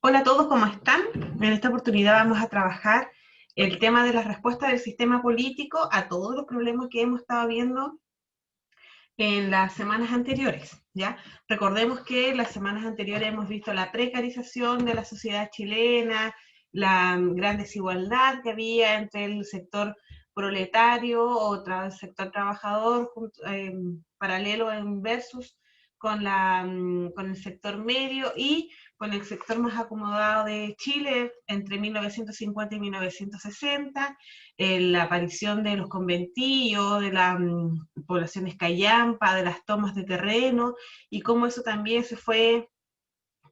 Hola a todos, ¿cómo están? En esta oportunidad vamos a trabajar el tema de la respuesta del sistema político a todos los problemas que hemos estado viendo en las semanas anteriores, ¿ya? Recordemos que en las semanas anteriores hemos visto la precarización de la sociedad chilena, la gran desigualdad que había entre el sector proletario o el sector trabajador paralelo en versus con el sector medio y con el sector más acomodado de Chile entre 1950 y 1960, la aparición de los conventillos, de las poblaciones callampa, de las tomas de terreno, y cómo eso también se fue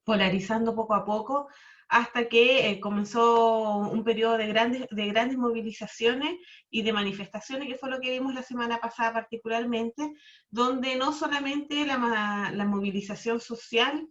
polarizando poco a poco hasta que comenzó un periodo de grandes movilizaciones y de manifestaciones, que fue lo que vimos la semana pasada particularmente, donde no solamente la movilización social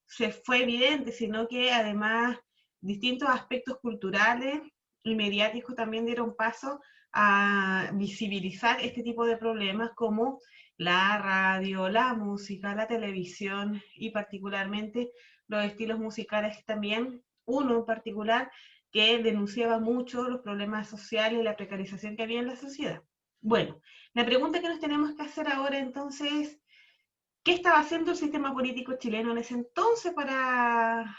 se fue evidente, sino que además distintos aspectos culturales y mediáticos también dieron paso a visibilizar este tipo de problemas como la radio, la música, la televisión y particularmente los estilos musicales también, uno en particular que denunciaba mucho los problemas sociales y la precarización que había en la sociedad. Bueno, la pregunta que nos tenemos que hacer ahora entonces es, ¿qué estaba haciendo el sistema político chileno en ese entonces para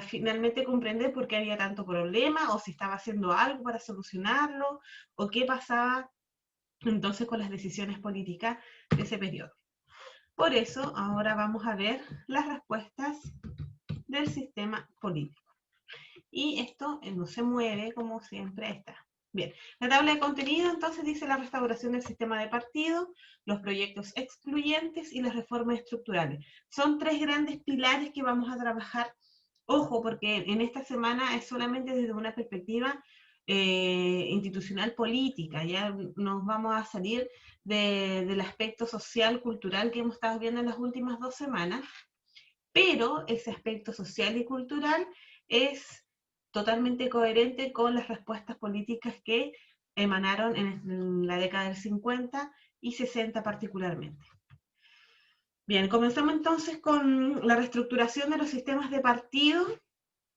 finalmente comprender por qué había tanto problema, o si estaba haciendo algo para solucionarlo, o qué pasaba entonces con las decisiones políticas de ese periodo? Por eso, ahora vamos a ver las respuestas del sistema político. Y esto no se mueve como siempre está. Bien, la tabla de contenido entonces dice la restauración del sistema de partido, los proyectos excluyentes y las reformas estructurales. Son tres grandes pilares que vamos a trabajar. Ojo, porque en esta semana es solamente desde una perspectiva institucional política, ya nos vamos a salir del aspecto social, cultural que hemos estado viendo en las últimas 2 semanas, pero ese aspecto social y cultural es totalmente coherente con las respuestas políticas que emanaron en la década del 50 y 60 particularmente. Bien, comenzamos entonces con la reestructuración de los sistemas de partido.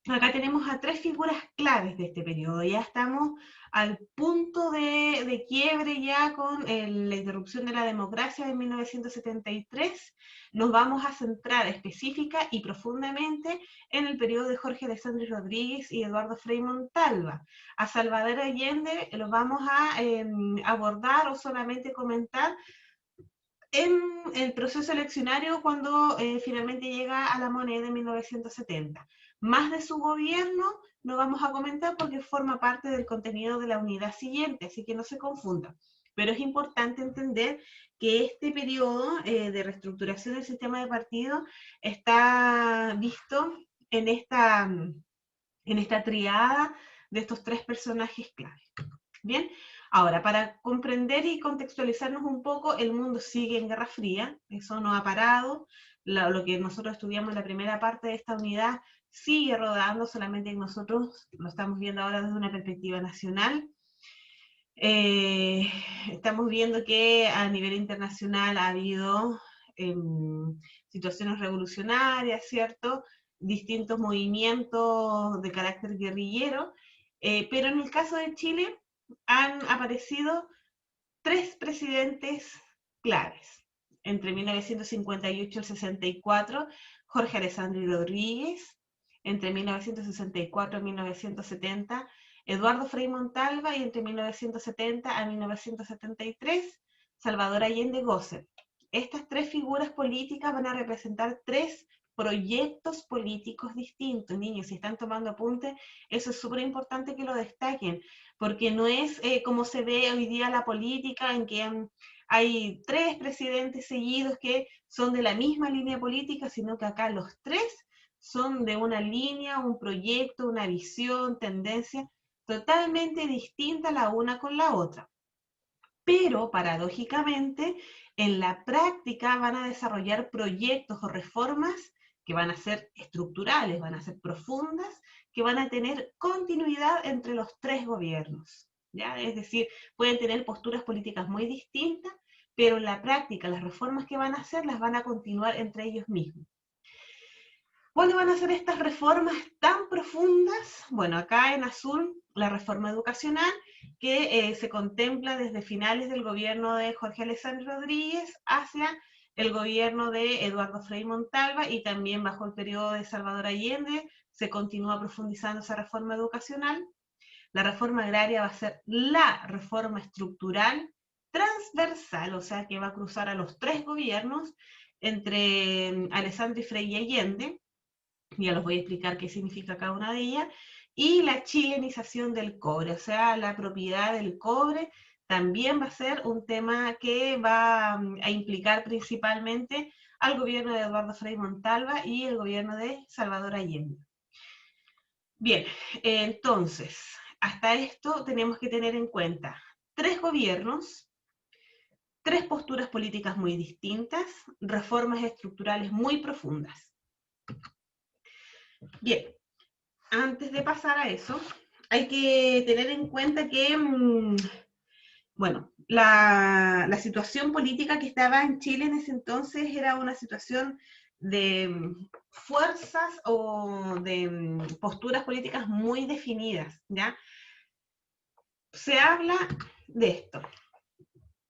Acá tenemos a tres figuras claves de este periodo. Ya estamos al punto de quiebre ya con la interrupción de la democracia de 1973. Nos vamos a centrar específica y profundamente en el periodo de Jorge Alessandri Rodríguez y Eduardo Frei Montalva. A Salvador Allende lo vamos a abordar o solamente comentar en el proceso eleccionario cuando finalmente llega a la moneda en 1970. Más de su gobierno no vamos a comentar porque forma parte del contenido de la unidad siguiente, así que no se confundan. Pero es importante entender que este periodo de reestructuración del sistema de partido está visto en esta triada de estos tres personajes clave. Bien, ahora, para comprender y contextualizarnos un poco, el mundo sigue en Guerra Fría, eso no ha parado, lo que nosotros estudiamos en la primera parte de esta unidad sigue rodando, solamente que nosotros lo estamos viendo ahora desde una perspectiva nacional. Estamos viendo que a nivel internacional ha habido eh, situaciones revolucionarias, ¿cierto? Distintos movimientos de carácter guerrillero, pero en el caso de Chile han aparecido tres presidentes claves. Entre 1958 y 64, Jorge Alessandri Rodríguez. Entre 1964 y 1970, Eduardo Frei Montalva. Y entre 1970 a 1973, Salvador Allende Gossett. Estas tres figuras políticas van a representar tres proyectos políticos distintos. Niños, si están tomando apuntes, eso es súper importante que lo destaquen, porque no es como se ve hoy día la política, en que hay tres presidentes seguidos que son de la misma línea política, sino que acá los tres son de una línea, un proyecto, una visión, tendencia totalmente distinta la una con la otra. Pero, paradójicamente, en la práctica van a desarrollar proyectos o reformas que van a ser estructurales, van a ser profundas, que van a tener continuidad entre los tres gobiernos. ¿Ya? Es decir, pueden tener posturas políticas muy distintas, pero en la práctica las reformas que van a hacer las van a continuar entre ellos mismos. ¿Cuáles van a ser estas reformas tan profundas? Bueno, acá en azul, la reforma educacional, que se contempla desde finales del gobierno de Jorge Alessandro Rodríguez hacia el gobierno de Eduardo Frei Montalva, y también bajo el periodo de Salvador Allende se continúa profundizando esa reforma educacional. La reforma agraria va a ser la reforma estructural transversal, o sea que va a cruzar a los tres gobiernos entre Alessandro y Frei y Allende. Ya los voy a explicar qué significa cada una de ellas. Y la chilenización del cobre, o sea, la propiedad del cobre también va a ser un tema que va a implicar principalmente al gobierno de Eduardo Frei Montalva y el gobierno de Salvador Allende. Bien, entonces, hasta esto tenemos que tener en cuenta tres gobiernos, tres posturas políticas muy distintas, reformas estructurales muy profundas. Bien, antes de pasar a eso, hay que tener en cuenta que, bueno, la situación política que estaba en Chile en ese entonces era una situación de fuerzas o de posturas políticas muy definidas, ¿ya? Se habla de esto,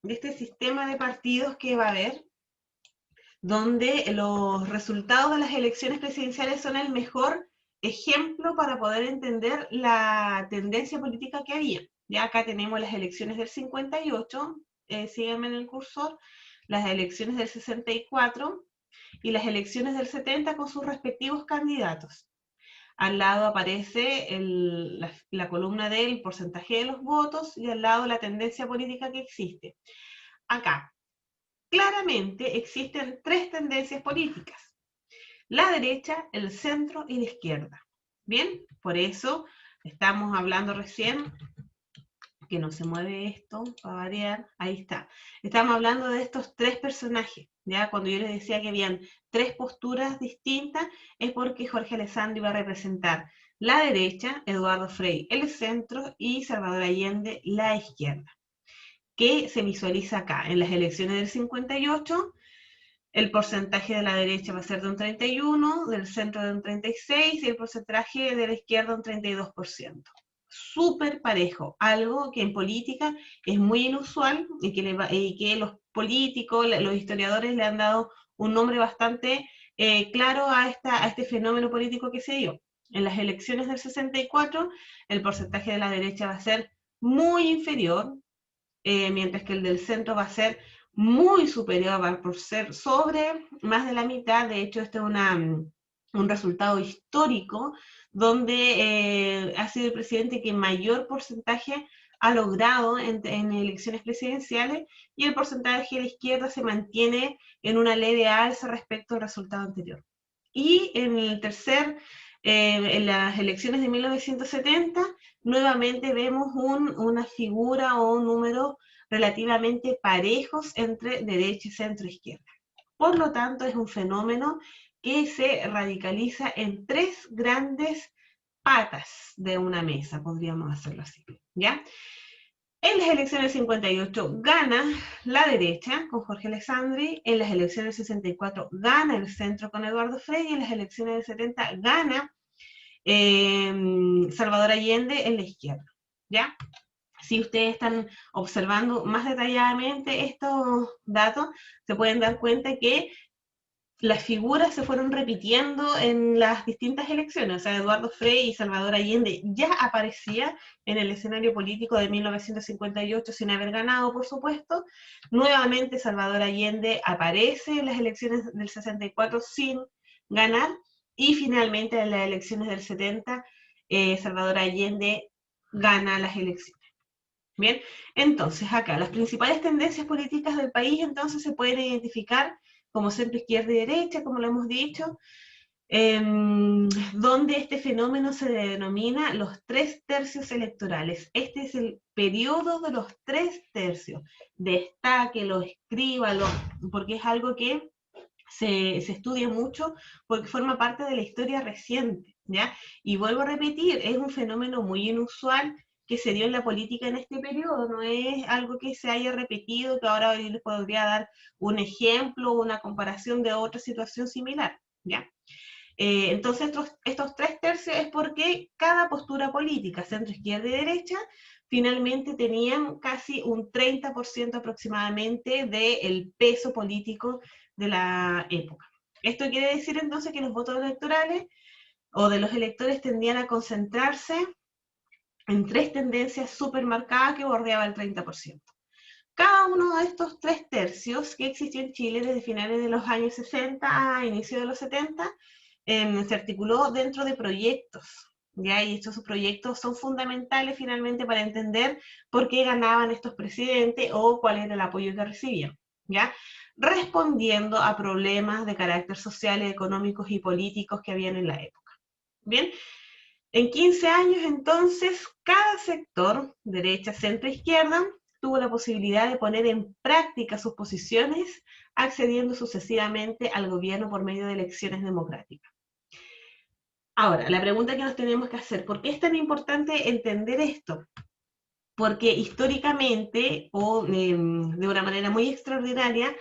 de este sistema de partidos que va a haber, donde los resultados de las elecciones presidenciales son el mejor ejemplo para poder entender la tendencia política que había. Ya acá tenemos las elecciones del 58, síganme en el cursor, las elecciones del 64 y las elecciones del 70 con sus respectivos candidatos. Al lado aparece la columna del porcentaje de los votos y al lado la tendencia política que existe. Acá, claramente existen tres tendencias políticas: la derecha, el centro y la izquierda. Bien, por eso estamos hablando recién, que no se mueve esto, para variar, ahí está. Estamos hablando de estos tres personajes, ¿ya? Cuando yo les decía que habían tres posturas distintas, es porque Jorge Alessandri iba a representar la derecha, Eduardo Frei el centro y Salvador Allende la izquierda. ¿Qué se visualiza acá? En las elecciones del 58, el porcentaje de la derecha va a ser de un 31%, del centro de un 36% y el porcentaje de la izquierda un 32%. Súper parejo, algo que en política es muy inusual y que los políticos, los historiadores le han dado un nombre bastante claro a este fenómeno político que se dio. En las elecciones del 64, el porcentaje de la derecha va a ser muy inferior, mientras que el del centro va a ser muy superior, por ser sobre más de la mitad. De hecho, este es un resultado histórico donde ha sido el presidente que mayor porcentaje ha logrado en elecciones presidenciales, y el porcentaje de la izquierda se mantiene en una leve alza respecto al resultado anterior. Y en las elecciones de 1970, nuevamente vemos una figura o un número relativamente parejos entre derecha, centro e izquierda. Por lo tanto, es un fenómeno que se radicaliza en tres grandes patas de una mesa, podríamos hacerlo así, ¿ya? En las elecciones del 58 gana la derecha con Jorge Alessandri, en las elecciones del 64 gana el centro con Eduardo Frei, y en las elecciones del 70 gana Salvador Allende en la izquierda, ¿ya? Si ustedes están observando más detalladamente estos datos, se pueden dar cuenta que las figuras se fueron repitiendo en las distintas elecciones. O sea, Eduardo Frei y Salvador Allende ya aparecía en el escenario político de 1958 sin haber ganado, por supuesto. Nuevamente Salvador Allende aparece en las elecciones del 64 sin ganar, y finalmente en las elecciones del 70 Salvador Allende gana las elecciones. Bien, entonces acá las principales tendencias políticas del país entonces se pueden identificar como centro, izquierda y derecha, como lo hemos dicho, donde este fenómeno se denomina los 3 tercios electorales. Este es el periodo de los 3 tercios. Destáquelo, escríbalo, porque es algo que se estudia mucho, porque forma parte de la historia reciente, ¿ya? Y vuelvo a repetir, es un fenómeno muy inusual que se dio en la política en este periodo, no es algo que se haya repetido, que ahora les podría dar un ejemplo, una comparación de otra situación similar, ¿ya? Entonces estos 3/3 es porque cada postura política, centro, izquierda y derecha, finalmente tenían casi un 30% aproximadamente del peso político de la época. Esto quiere decir entonces que los votos electorales o de los electores tendían a concentrarse en 3 tendencias súper marcadas que bordeaban el 30%. Cada uno de estos 3/3 que existió en Chile desde finales de los años 60 a inicio de los 70 se articuló dentro de proyectos, ¿ya? Y estos proyectos son fundamentales finalmente para entender por qué ganaban estos presidentes o cuál era el apoyo que recibían, ¿ya? Respondiendo a problemas de carácter social, económicos y políticos que habían en la época. Bien, en 15 años entonces, cada sector, derecha, centro, izquierda, tuvo la posibilidad de poner en práctica sus posiciones, accediendo sucesivamente al gobierno por medio de elecciones democráticas. Ahora, la pregunta que nos tenemos que hacer, ¿por qué es tan importante entender esto? Porque históricamente, o de una manera muy extraordinaria,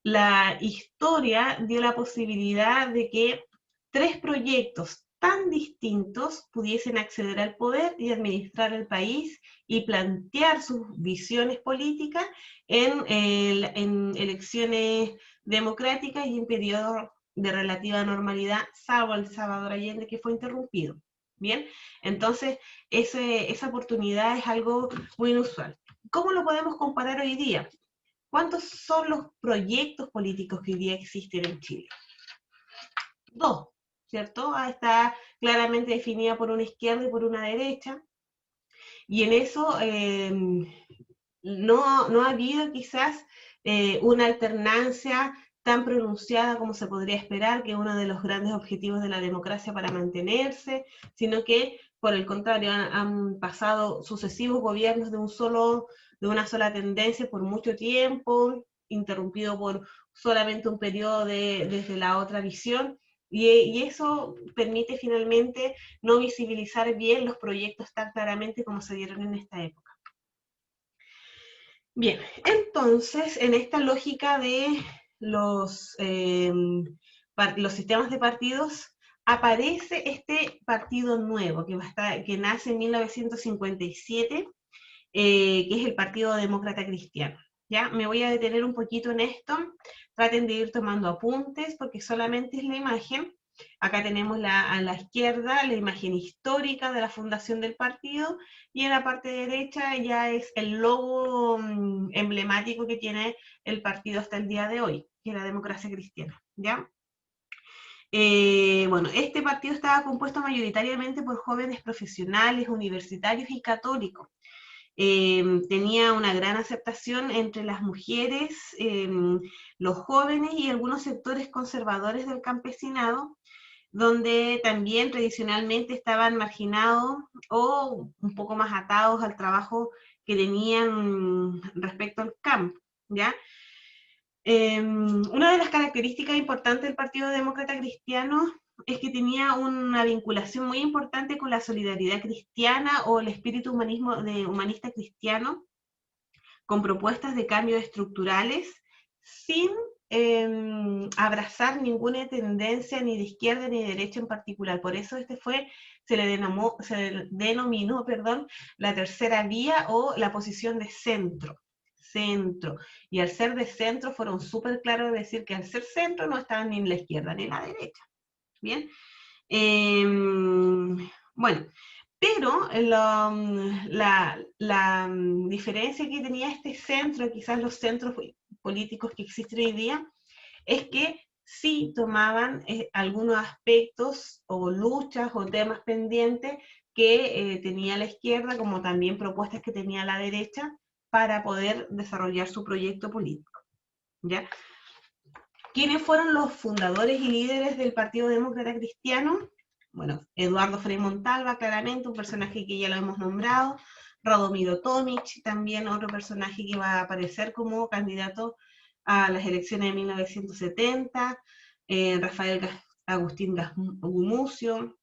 la historia dio la posibilidad de que 3 proyectos tan distintos pudiesen acceder al poder y administrar el país y plantear sus visiones políticas en elecciones democráticas y en periodos de relativa normalidad, salvo el Salvador Allende, que fue interrumpido. Bien, entonces esa oportunidad es algo muy inusual. ¿Cómo lo podemos comparar hoy día? ¿Cuántos son los proyectos políticos que hoy día existen en Chile? 2, ¿cierto? Está claramente definida por una izquierda y por una derecha, y en eso no ha habido quizás una alternancia tan pronunciada como se podría esperar, que es uno de los grandes objetivos de la democracia para mantenerse, sino que, por el contrario, han pasado sucesivos gobiernos de una sola tendencia por mucho tiempo, interrumpido por solamente un periodo desde la otra visión, y eso permite finalmente no visibilizar bien los proyectos tan claramente como se dieron en esta época. Bien, entonces, en esta lógica de los, los sistemas de partidos, aparece este partido nuevo que nace en 1957, que es el Partido Demócrata Cristiano. ¿Ya? Me voy a detener un poquito en esto, traten de ir tomando apuntes porque solamente es la imagen. Acá tenemos a la izquierda la imagen histórica de la fundación del partido, y en la parte derecha ya es el logo emblemático que tiene el partido hasta el día de hoy, que es la Democracia Cristiana. ¿Ya? Bueno, este partido estaba compuesto mayoritariamente por jóvenes profesionales, universitarios y católicos. Tenía una gran aceptación entre las mujeres, los jóvenes y algunos sectores conservadores del campesinado, donde también tradicionalmente estaban marginados o un poco más atados al trabajo que tenían respecto al campo, ¿ya? Una de las características importantes del Partido Demócrata Cristiano es que tenía una vinculación muy importante con la solidaridad cristiana o el espíritu humanista cristiano, con propuestas de cambios estructurales, sin abrazar ninguna tendencia ni de izquierda ni de derecha en particular. Por eso se le denominó, la tercera vía o la posición de centro. Y al ser de centro fueron súper claros de decir que al ser centro no estaban ni en la izquierda ni en la derecha. Bien. Bueno, pero la diferencia que tenía este centro, quizás los centros políticos que existen hoy día, es que sí tomaban algunos aspectos o luchas o temas pendientes que tenía la izquierda, como también propuestas que tenía la derecha para poder desarrollar su proyecto político. ¿Ya? ¿Quiénes fueron los fundadores y líderes del Partido Demócrata Cristiano? Bueno, Eduardo Frei Montalva, claramente, un personaje que ya lo hemos nombrado. Radomiro Tomic, también otro personaje que va a aparecer como candidato a las elecciones de 1970. Rafael Agustín Gumucio,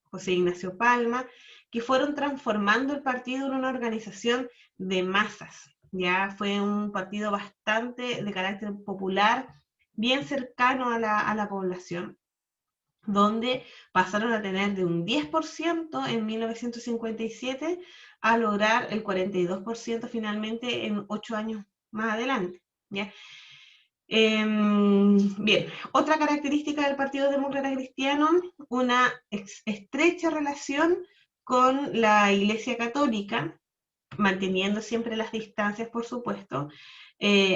José Ignacio Palma, que fueron transformando el partido en una organización de masas. Ya fue un partido bastante de carácter popular, bien cercano a la población. donde pasaron a tener de un 10% en 1957 a lograr el 42% finalmente en 8 años más adelante, ¿ya? Bien, otra característica del Partido Demócrata Cristiano, una estrecha relación con la Iglesia Católica, manteniendo siempre las distancias, por supuesto.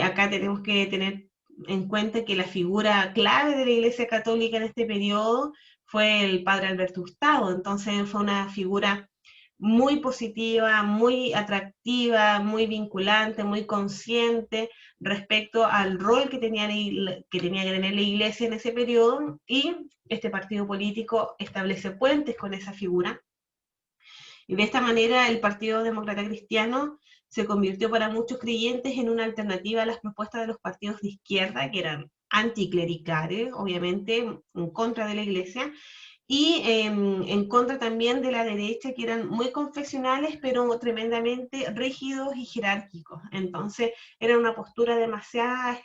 Acá tenemos que tener en cuenta que la figura clave de la Iglesia Católica en este periodo fue el padre Alberto Hurtado, entonces fue una figura muy positiva, muy atractiva, muy vinculante, muy consciente respecto al rol que tenía que tener la Iglesia en ese periodo, y este partido político establece puentes con esa figura. Y de esta manera el Partido Demócrata Cristiano se convirtió para muchos creyentes en una alternativa a las propuestas de los partidos de izquierda, que eran anticlericales, obviamente, en contra de la Iglesia, y en contra también de la derecha, que eran muy confesionales, pero tremendamente rígidos y jerárquicos. Entonces, era una postura demasiado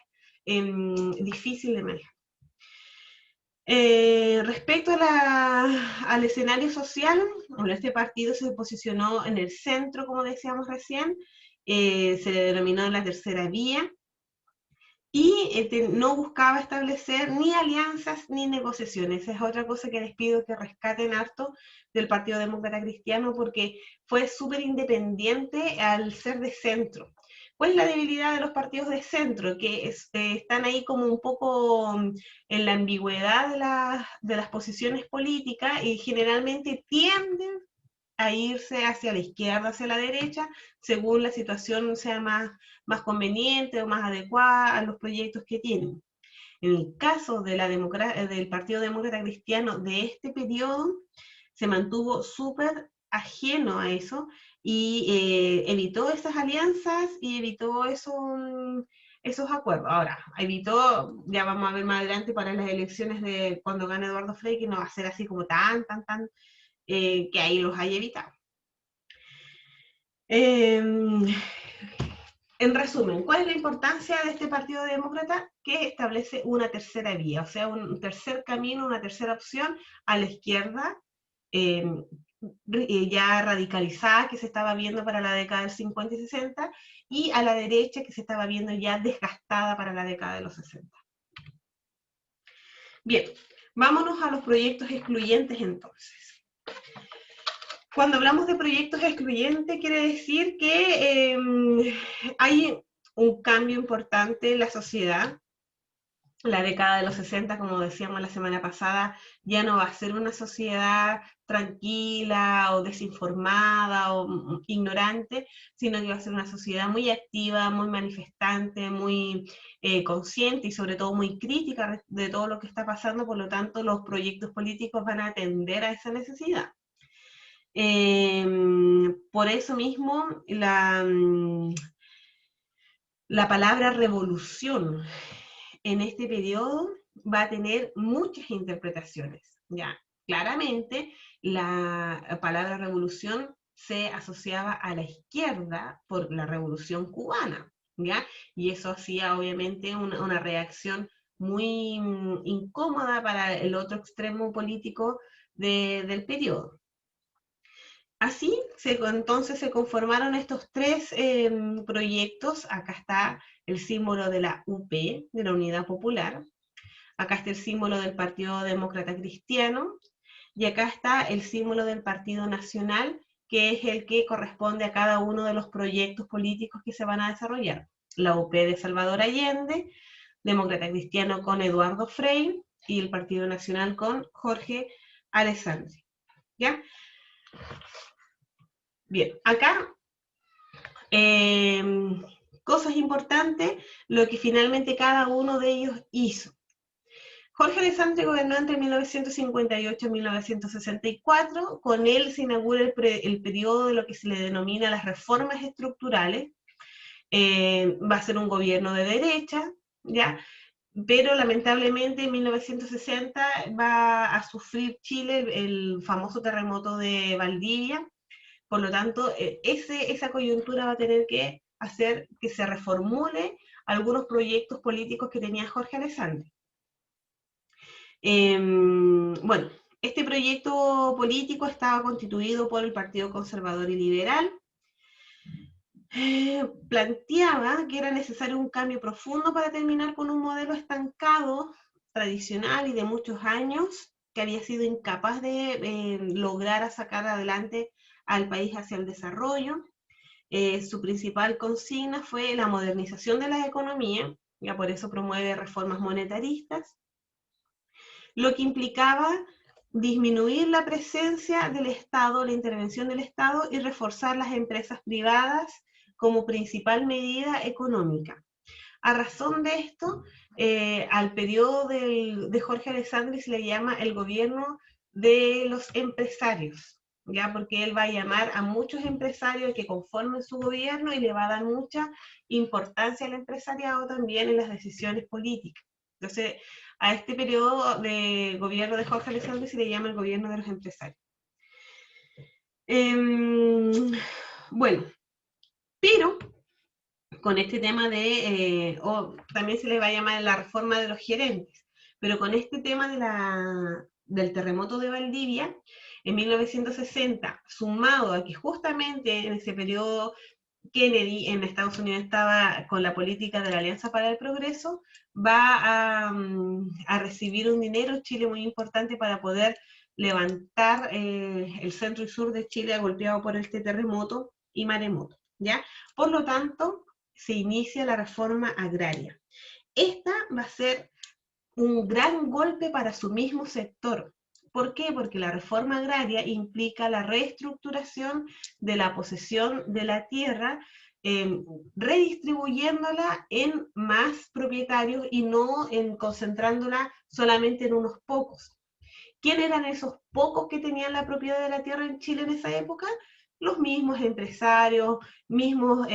difícil de manejar. Respecto al escenario social, bueno, este partido se posicionó en el centro, como decíamos recién, se le denominó la tercera vía, y no buscaba establecer ni alianzas ni negociaciones. Esa es otra cosa que les pido que rescaten harto del Partido Demócrata Cristiano, porque fue súper independiente al ser de centro. ¿Cuál es la debilidad de los partidos de centro? Que están ahí como un poco en la ambigüedad de las posiciones políticas, y generalmente tienden a irse hacia la izquierda, hacia la derecha, según la situación sea más conveniente o más adecuada a los proyectos que tienen. En el caso de del Partido Demócrata Cristiano de este periodo, se mantuvo súper ajeno a eso, y evitó esas alianzas y evitó esos acuerdos. Ahora, evitó, ya vamos a ver más adelante para las elecciones de cuando gane Eduardo Frei, que no va a ser así como tan, que ahí los haya evitado. En resumen, ¿cuál es la importancia de este Partido Demócrata? Que establece una tercera vía, o sea, un tercer camino, una tercera opción a la izquierda, eh, ya radicalizada, que se estaba viendo para la década del 50 y 60, y a la derecha, que se estaba viendo ya desgastada para la década de los 60. Bien, vámonos a los proyectos excluyentes entonces. Cuando hablamos de proyectos excluyentes, quiere decir que hay un cambio importante en la sociedad. La década de los 60, como decíamos la semana pasada, ya no va a ser una sociedad tranquila o desinformada o ignorante, sino que va a ser una sociedad muy activa, muy manifestante, muy consciente y sobre todo muy crítica de todo lo que está pasando. Por lo tanto, los proyectos políticos van a atender a esa necesidad. Por eso mismo, la palabra revolución en este periodo va a tener muchas interpretaciones. Ya, claramente la palabra revolución se asociaba a la izquierda por la revolución cubana, ¿ya? Y eso hacía obviamente una reacción muy incómoda para el otro extremo político del periodo. Así, entonces se conformaron estos tres proyectos. Acá está el símbolo de la UP, de la Unidad Popular. Acá está el símbolo del Partido Demócrata Cristiano. Y acá está el símbolo del Partido Nacional, que es el que corresponde a cada uno de los proyectos políticos que se van a desarrollar. La UP de Salvador Allende, Demócrata Cristiano con Eduardo Frei, y el Partido Nacional con Jorge Alessandri. ¿Ya? Bien, acá cosas importantes, lo que finalmente cada uno de ellos hizo. Jorge Alessandri gobernó entre 1958 y 1964. Con él se inaugura el periodo de lo que se le denomina las reformas estructurales. Va a ser un gobierno de derecha, ¿ya? Pero lamentablemente en 1960 va a sufrir Chile el famoso terremoto de Valdivia. Por lo tanto, esa coyuntura va a tener que hacer que se reformule algunos proyectos políticos que tenía Jorge Alessandri. Bueno, este proyecto político estaba constituido por el Partido Conservador y Liberal. Planteaba que era necesario un cambio profundo para terminar con un modelo estancado, tradicional y de muchos años, que había sido incapaz de lograr sacar adelante al país hacia el desarrollo. Su principal consigna fue la modernización de la economía, ya por eso promueve reformas monetaristas, lo que implicaba disminuir la presencia del Estado, la intervención del Estado y reforzar las empresas privadas como principal medida económica. A razón de esto, al periodo de Jorge Alessandri se le llama el gobierno de los empresarios, ¿ya? Porque él va a llamar a muchos empresarios que conformen su gobierno y le va a dar mucha importancia al empresariado también en las decisiones políticas. Entonces, a este periodo de gobierno de Jorge Alessandri se le llama el gobierno de los empresarios. Bueno, pero con este tema de, también se le va a llamar la reforma de los gerentes, pero con este tema del terremoto de Valdivia, en 1960, sumado a que justamente en ese periodo Kennedy en Estados Unidos estaba con la política de la Alianza para el Progreso, va a recibir un dinero Chile muy importante para poder levantar el centro y sur de Chile golpeado por este terremoto y maremoto, ¿ya? Por lo tanto, se inicia la reforma agraria. Esta va a ser un gran golpe para su mismo sector. ¿Por qué? Porque la reforma agraria implica la reestructuración de la posesión de la tierra, redistribuyéndola en más propietarios y no concentrándola solamente en unos pocos. ¿Quién eran esos pocos que tenían la propiedad de la tierra en Chile en esa época? Los mismos empresarios, mismos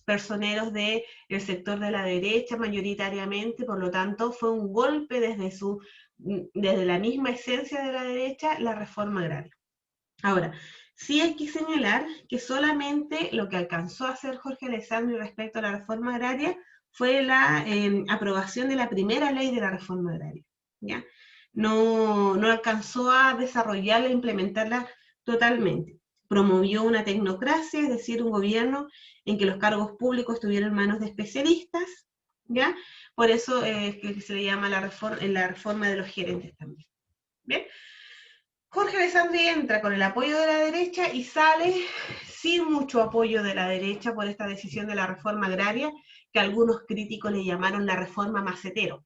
personeros del sector de la derecha mayoritariamente, por lo tanto fue un golpe desde la misma esencia de la derecha, la reforma agraria. Ahora, sí hay que señalar que solamente lo que alcanzó a hacer Jorge Alessandri respecto a la reforma agraria fue la aprobación de la primera ley de la reforma agraria, ¿ya? No alcanzó a desarrollarla e implementarla totalmente. Promovió una tecnocracia, es decir, un gobierno en que los cargos públicos estuvieran en manos de especialistas, ¿ya? Por eso es que se le llama la reforma de los gerentes también. ¿Bien? Jorge Alessandri entra con el apoyo de la derecha y sale sin mucho apoyo de la derecha por esta decisión de la reforma agraria, que algunos críticos le llamaron la reforma macetero.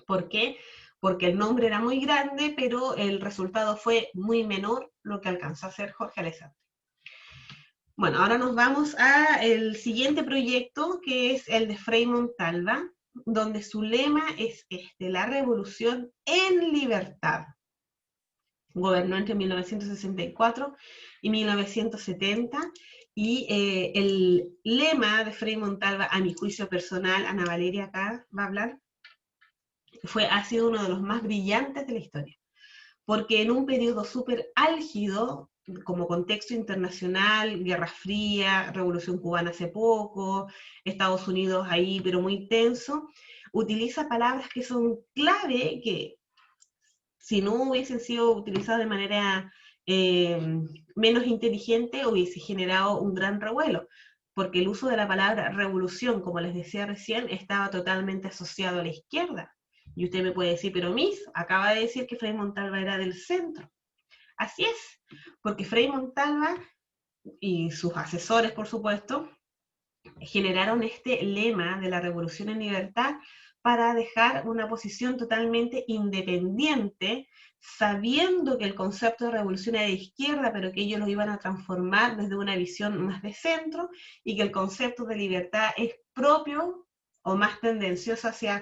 ¿Por qué? Porque el nombre era muy grande, pero el resultado fue muy menor lo que alcanzó a hacer Jorge Alessandri. Bueno, ahora nos vamos al siguiente proyecto, que es el de Frei Montalva, donde su lema es la revolución en libertad. Gobernó entre 1964 y 1970, y el lema de Frei Montalva, a mi juicio personal, Ana Valeria acá va a hablar, ha sido uno de los más brillantes de la historia, porque en un periodo súper álgido, como contexto internacional, Guerra Fría, Revolución Cubana hace poco, Estados Unidos ahí, pero muy tenso, utiliza palabras que son clave, que si no hubiesen sido utilizadas de manera menos inteligente, hubiese generado un gran revuelo, porque el uso de la palabra revolución, como les decía recién, estaba totalmente asociado a la izquierda. Y usted me puede decir, pero Miss, acaba de decir que Frei Montalva era del centro. Así es, porque Frei Montalva y sus asesores, por supuesto, generaron este lema de la revolución en libertad para dejar una posición totalmente independiente, sabiendo que el concepto de revolución era de izquierda, pero que ellos lo iban a transformar desde una visión más de centro, y que el concepto de libertad es propio o más tendencioso hacia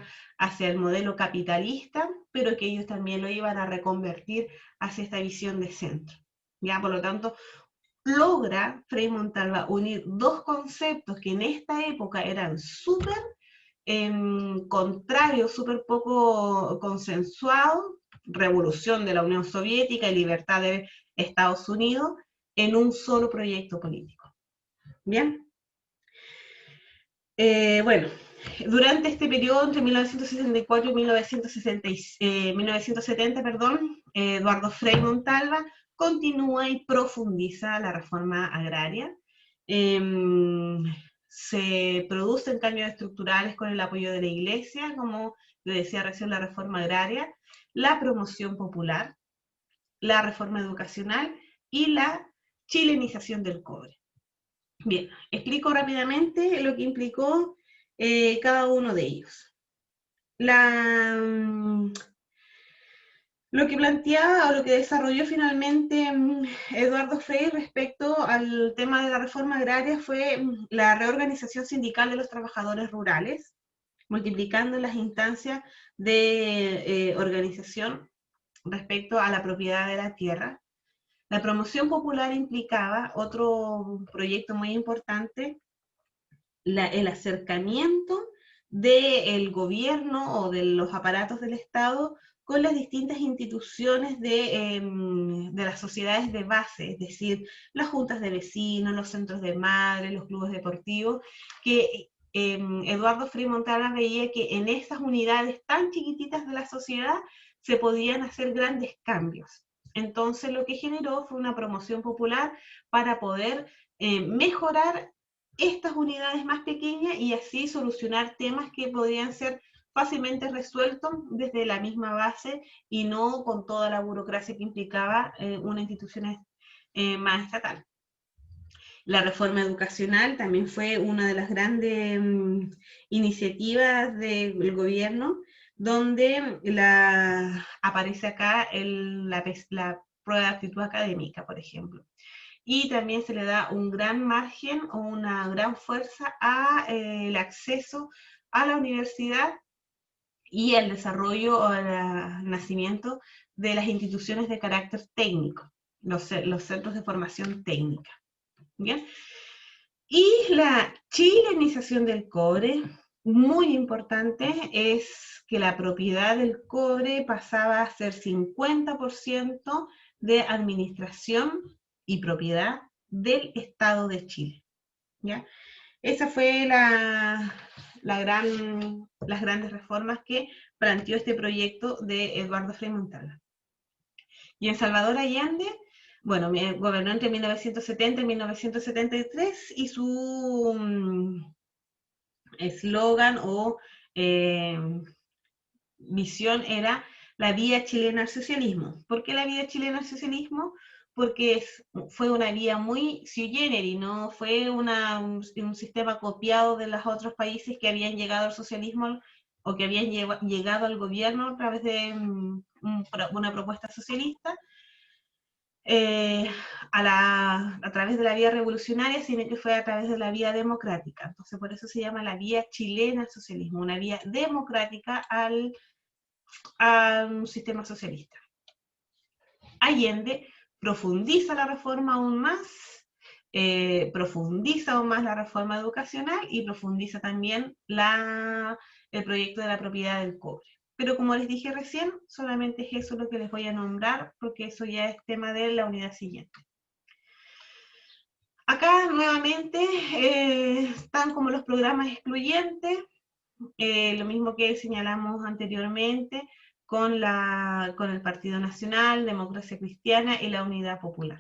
el modelo capitalista, pero que ellos también lo iban a reconvertir hacia esta visión de centro. ¿Ya? Por lo tanto, logra Frei Montalva unir dos conceptos que en esta época eran súper contrarios, súper poco consensuados, revolución de la Unión Soviética y libertad de Estados Unidos, en un solo proyecto político. Bien. Bueno, Durante este periodo, entre 1964 y 1970, Eduardo Frei Montalva continúa y profundiza la reforma agraria. Se producen cambios estructurales con el apoyo de la Iglesia, como le decía recién, la reforma agraria, la promoción popular, la reforma educacional y la chilenización del cobre. Bien, explico rápidamente lo que implicó cada uno de ellos. Lo que planteaba o lo que desarrolló finalmente Eduardo Frei respecto al tema de la reforma agraria fue la reorganización sindical de los trabajadores rurales, multiplicando las instancias de organización respecto a la propiedad de la tierra. La promoción popular implicaba otro proyecto muy importante, el acercamiento del gobierno o de los aparatos del Estado con las distintas instituciones de las sociedades de base, es decir, las juntas de vecinos, los centros de madres, los clubes deportivos, que Eduardo Frei Montalva veía que en esas unidades tan chiquititas de la sociedad se podían hacer grandes cambios. Entonces lo que generó fue una promoción popular para poder mejorar estas unidades más pequeñas y así solucionar temas que podrían ser fácilmente resueltos desde la misma base y no con toda la burocracia que implicaba una institución más estatal. La reforma educacional también fue una de las grandes iniciativas del gobierno, donde aparece acá la prueba de aptitud académica, por ejemplo. Y también se le da un gran margen o una gran fuerza al acceso a la universidad y al desarrollo o al nacimiento de las instituciones de carácter técnico, los centros de formación técnica. ¿Bien? Y la chilenización del cobre, muy importante, es que la propiedad del cobre pasaba a ser 50% de administración y propiedad del Estado de Chile. ¿Ya? Esa fue las grandes reformas que planteó este proyecto de Eduardo Frei Montalva. Y en Salvador Allende, bueno, gobernó entre 1970 y 1973 y su eslogan o visión era la vía chilena al socialismo. ¿Por qué la vía chilena al socialismo? Porque fue una vía muy sui generis, no fue un sistema copiado de los otros países que habían llegado al socialismo o que habían llegado al gobierno a través de una propuesta socialista, a través de la vía revolucionaria, sino que fue a través de la vía democrática. Entonces, por eso se llama la vía chilena al socialismo, una vía democrática a un sistema socialista. Allende profundiza la reforma aún más, profundiza aún más la reforma educacional y profundiza también el proyecto de la propiedad del cobre. Pero como les dije recién, solamente es eso lo que les voy a nombrar, porque eso ya es tema de la unidad siguiente. Acá nuevamente están como los programas excluyentes, lo mismo que señalamos anteriormente con el Partido Nacional, Democracia Cristiana y la Unidad Popular.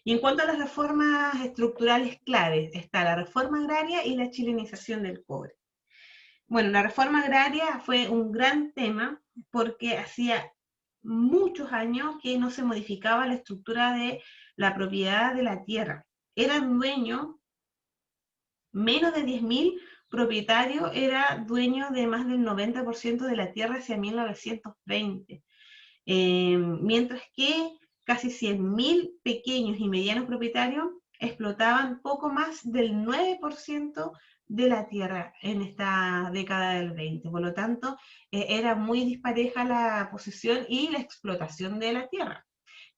Y en cuanto a las reformas estructurales claves, está la reforma agraria y la chilenización del cobre. Bueno, la reforma agraria fue un gran tema porque hacía muchos años que no se modificaba la estructura de la propiedad de la tierra. Eran dueños, menos de 10.000 propietarios, era dueño de más del 90% de la tierra hacia 1920. Mientras que casi 100.000 pequeños y medianos propietarios explotaban poco más del 9% de la tierra en esta década del 20. Por lo tanto, era muy dispareja la posesión y la explotación de la tierra,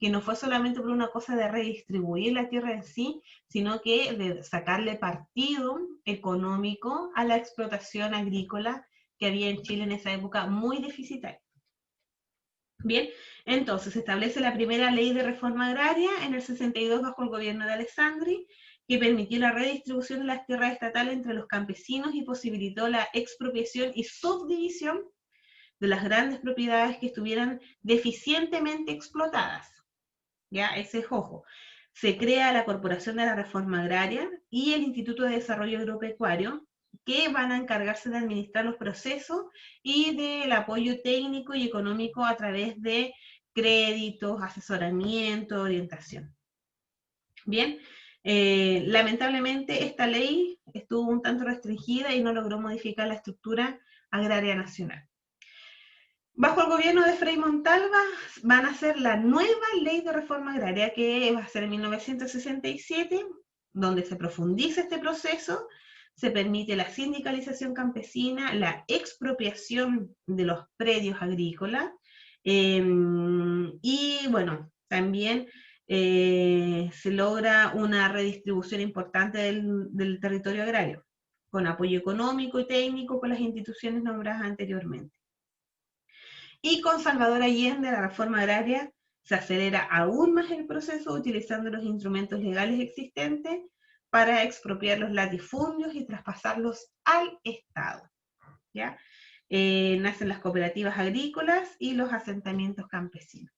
que no fue solamente por una cosa de redistribuir la tierra en sí, sino que de sacarle partido económico a la explotación agrícola que había en Chile en esa época muy deficitaria. Bien, entonces se establece la primera ley de reforma agraria en el 62 bajo el gobierno de Alessandri, que permitió la redistribución de las tierras estatales entre los campesinos y posibilitó la expropiación y subdivisión de las grandes propiedades que estuvieran deficientemente explotadas. ¿Ya? Ese es ojo. Se crea la Corporación de la Reforma Agraria y el Instituto de Desarrollo Agropecuario, que van a encargarse de administrar los procesos y del apoyo técnico y económico a través de créditos, asesoramiento, orientación. Bien, lamentablemente esta ley estuvo un tanto restringida y no logró modificar la estructura agraria nacional. Bajo el gobierno de Frei Montalva van a hacer la nueva ley de reforma agraria, que va a ser en 1967, donde se profundiza este proceso, se permite la sindicalización campesina, la expropiación de los predios agrícolas, y bueno, también se logra una redistribución importante del territorio agrario, con apoyo económico y técnico con las instituciones nombradas anteriormente. Y con Salvador Allende, la reforma agraria se acelera aún más el proceso utilizando los instrumentos legales existentes para expropiar los latifundios y traspasarlos al Estado. ¿Ya? Nacen las cooperativas agrícolas y los asentamientos campesinos.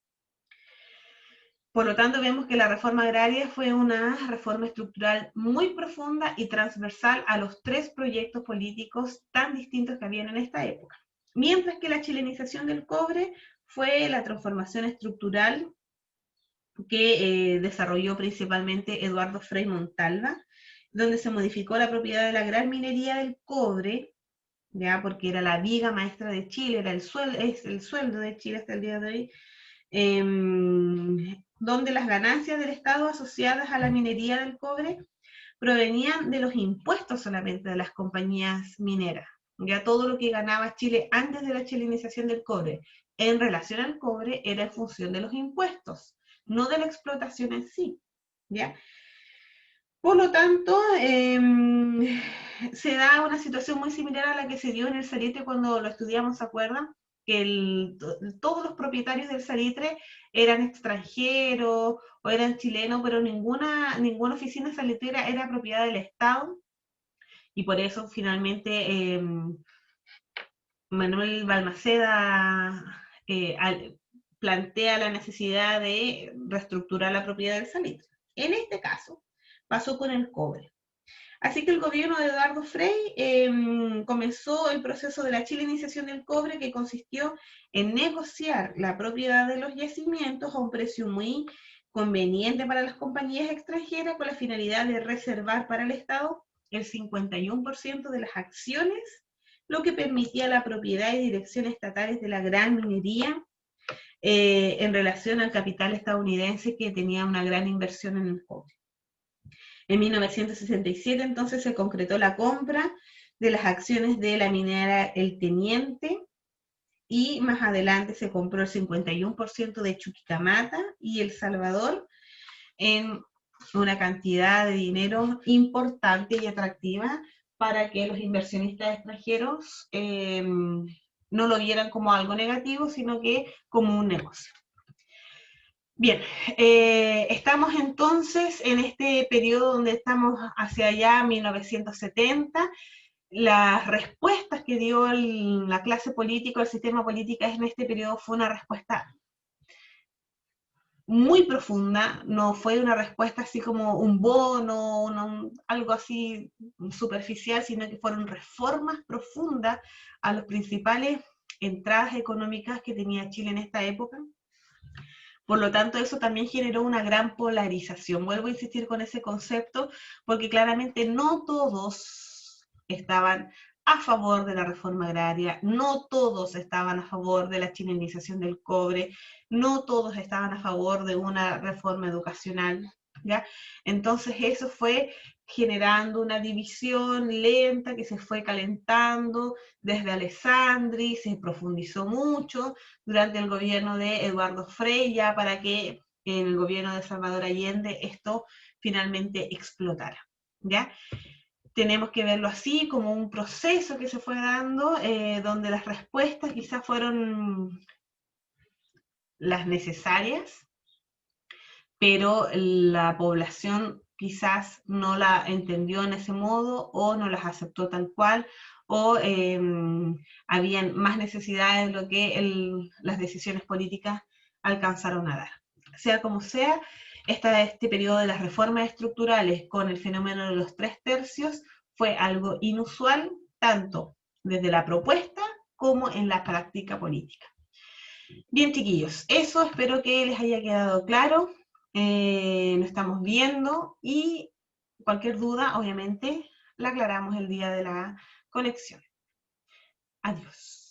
Por lo tanto, vemos que la reforma agraria fue una reforma estructural muy profunda y transversal a los tres proyectos políticos tan distintos que habían en esta época. Mientras que la chilenización del cobre fue la transformación estructural que desarrolló principalmente Eduardo Frei Montalva, donde se modificó la propiedad de la gran minería del cobre, ya porque era la viga maestra de Chile, era es el sueldo de Chile hasta el día de hoy, donde las ganancias del Estado asociadas a la minería del cobre provenían de los impuestos solamente de las compañías mineras. Ya todo lo que ganaba Chile antes de la chilenización del cobre en relación al cobre era en función de los impuestos, no de la explotación en sí. ¿Ya? Por lo tanto, se da una situación muy similar a la que se dio en el salitre cuando lo estudiamos, ¿se acuerdan? Que todos los propietarios del salitre eran extranjeros o eran chilenos, pero ninguna oficina salitrera era propiedad del Estado, y por eso finalmente Manuel Balmaceda plantea la necesidad de reestructurar la propiedad del salitre. En este caso, pasó con el cobre. Así que el gobierno de Eduardo Frei comenzó el proceso de la chilenización del cobre, que consistió en negociar la propiedad de los yacimientos a un precio muy conveniente para las compañías extranjeras, con la finalidad de reservar para el Estado el 51% de las acciones, lo que permitía la propiedad y dirección estatales de la gran minería en relación al capital estadounidense, que tenía una gran inversión en el cobre. En 1967 entonces se concretó la compra de las acciones de la minera El Teniente, y más adelante se compró el 51% de Chuquicamata y El Salvador en una cantidad de dinero importante y atractiva para que los inversionistas extranjeros no lo vieran como algo negativo, sino que como un negocio. Bien, estamos entonces en este periodo donde estamos hacia allá, 1970. Las respuestas que dio la clase política, el sistema político en este periodo fue una respuesta muy profunda, no fue una respuesta así como un bono, algo así superficial, sino que fueron reformas profundas a las principales entradas económicas que tenía Chile en esta época. Por lo tanto, eso también generó una gran polarización. Vuelvo a insistir con ese concepto, porque claramente no todos estaban a favor de la reforma agraria, no todos estaban a favor de la chilenización del cobre, no todos estaban a favor de una reforma educacional, ¿ya? Entonces eso fue generando una división lenta que se fue calentando desde Alessandri, se profundizó mucho durante el gobierno de Eduardo Frei, ya para que en el gobierno de Salvador Allende esto finalmente explotara, ¿ya? Tenemos que verlo así, como un proceso que se fue dando, donde las respuestas quizás fueron las necesarias, pero la población quizás no la entendió en ese modo o no las aceptó tal cual, o habían más necesidades de lo que las decisiones políticas alcanzaron a dar. Sea como sea, este periodo de las reformas estructurales con el fenómeno de los 3/3 fue algo inusual, tanto desde la propuesta como en la práctica política. Bien, chiquillos, eso espero que les haya quedado claro. Nos estamos viendo y cualquier duda, obviamente, la aclaramos el día de la conexión. Adiós.